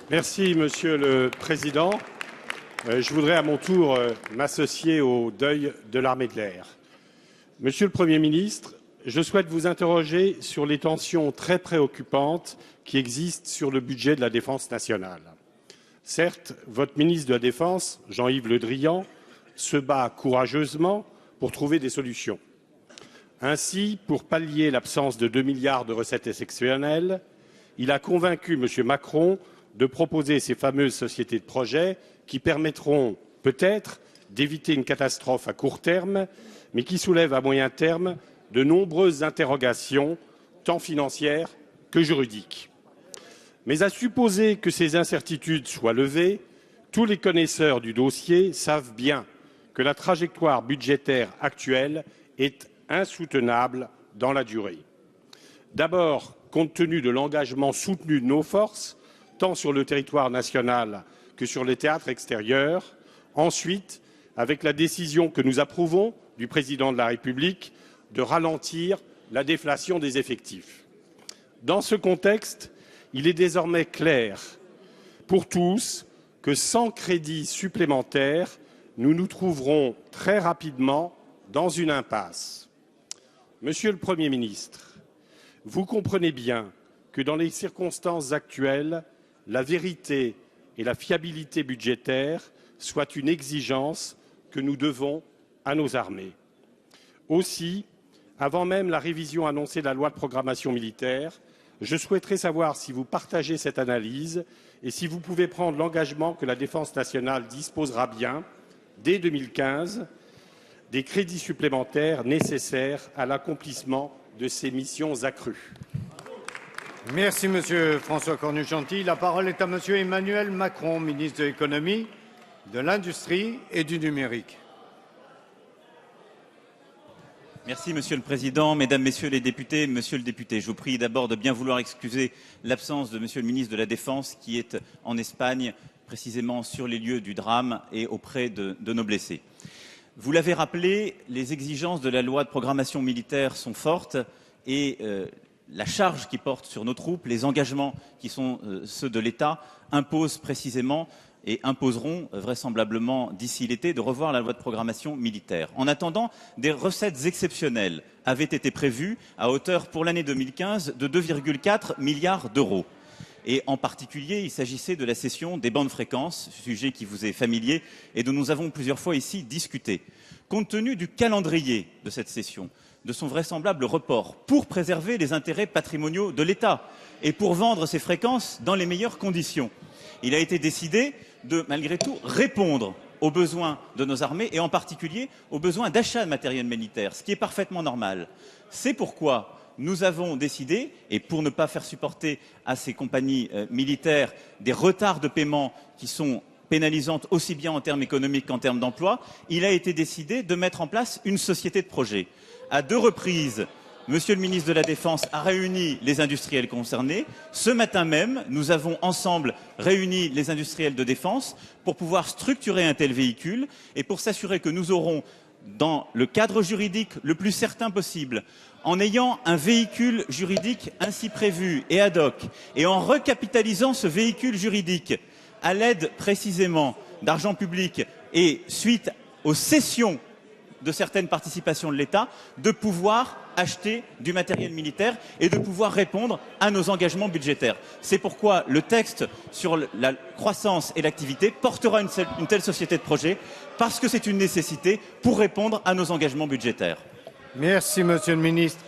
Merci, Monsieur le Président. Je voudrais à mon tour m'associer au deuil de l'armée de l'air. Monsieur le Premier ministre, je souhaite vous interroger sur les tensions très préoccupantes qui existent sur le budget de la Défense nationale. Certes, votre ministre de la Défense, Jean-Yves Le Drian, se bat courageusement pour trouver des solutions. Ainsi, pour pallier l'absence de 2 milliards de recettes exceptionnelles, il a convaincu M. Macron de proposer ces fameuses sociétés de projet qui permettront peut-être d'éviter une catastrophe à court terme, mais qui soulèvent à moyen terme de nombreuses interrogations, tant financières que juridiques. Mais à supposer que ces incertitudes soient levées, tous les connaisseurs du dossier savent bien que la trajectoire budgétaire actuelle est insoutenable dans la durée. D'abord, compte tenu de l'engagement soutenu de nos forces, tant sur le territoire national que sur les théâtres extérieurs. Ensuite, avec la décision que nous approuvons du Président de la République de ralentir la déflation des effectifs. Dans ce contexte, il est désormais clair pour tous que sans crédits supplémentaires, nous nous trouverons très rapidement dans une impasse. Monsieur le Premier ministre, vous comprenez bien que dans les circonstances actuelles, la vérité et la fiabilité budgétaire soient une exigence que nous devons à nos armées. Aussi, avant même la révision annoncée de la loi de programmation militaire, je souhaiterais savoir si vous partagez cette analyse et si vous pouvez prendre l'engagement que la Défense nationale disposera bien, dès 2015, des crédits supplémentaires nécessaires à l'accomplissement de ces missions accrues. Merci, Monsieur François Cornut-Gentille. La parole est à Monsieur Emmanuel Macron, ministre de l'Économie, de l'Industrie et du Numérique. Merci, Monsieur le Président. Mesdames, Messieurs les députés, Monsieur le député, je vous prie d'abord de bien vouloir excuser l'absence de Monsieur le ministre de la Défense qui est en Espagne, précisément sur les lieux du drame et auprès de nos blessés. Vous l'avez rappelé, les exigences de la loi de programmation militaire sont fortes et la charge qui porte sur nos troupes, les engagements qui sont ceux de l'État, imposent précisément et imposeront vraisemblablement d'ici l'été de revoir la loi de programmation militaire. En attendant, des recettes exceptionnelles avaient été prévues à hauteur pour l'année 2015 de 2,4 milliards d'euros. Et en particulier, il s'agissait de la cession des bandes fréquences, sujet qui vous est familier et dont nous avons plusieurs fois ici discuté. Compte tenu du calendrier de cette cession, de son vraisemblable report, pour préserver les intérêts patrimoniaux de l'État et pour vendre ces fréquences dans les meilleures conditions, il a été décidé de, malgré tout, répondre aux besoins de nos armées et en particulier aux besoins d'achat de matériel militaire, ce qui est parfaitement normal. C'est pourquoi nous avons décidé, et pour ne pas faire supporter à ces compagnies militaires des retards de paiement qui sont pénalisantes aussi bien en termes économiques qu'en termes d'emploi, il a été décidé de mettre en place une société de projet. À 2 reprises, Monsieur le ministre de la Défense a réuni les industriels concernés. Ce matin même, nous avons ensemble réuni les industriels de défense pour pouvoir structurer un tel véhicule et pour s'assurer que nous aurons, dans le cadre juridique le plus certain possible, en ayant un véhicule juridique ainsi prévu et ad hoc, et en recapitalisant ce véhicule juridique à l'aide précisément d'argent public et suite aux cessions de certaines participations de l'État, de pouvoir acheter du matériel militaire et de pouvoir répondre à nos engagements budgétaires. C'est pourquoi le texte sur la croissance et l'activité portera une telle société de projet, parce que c'est une nécessité pour répondre à nos engagements budgétaires. Merci, Monsieur le ministre.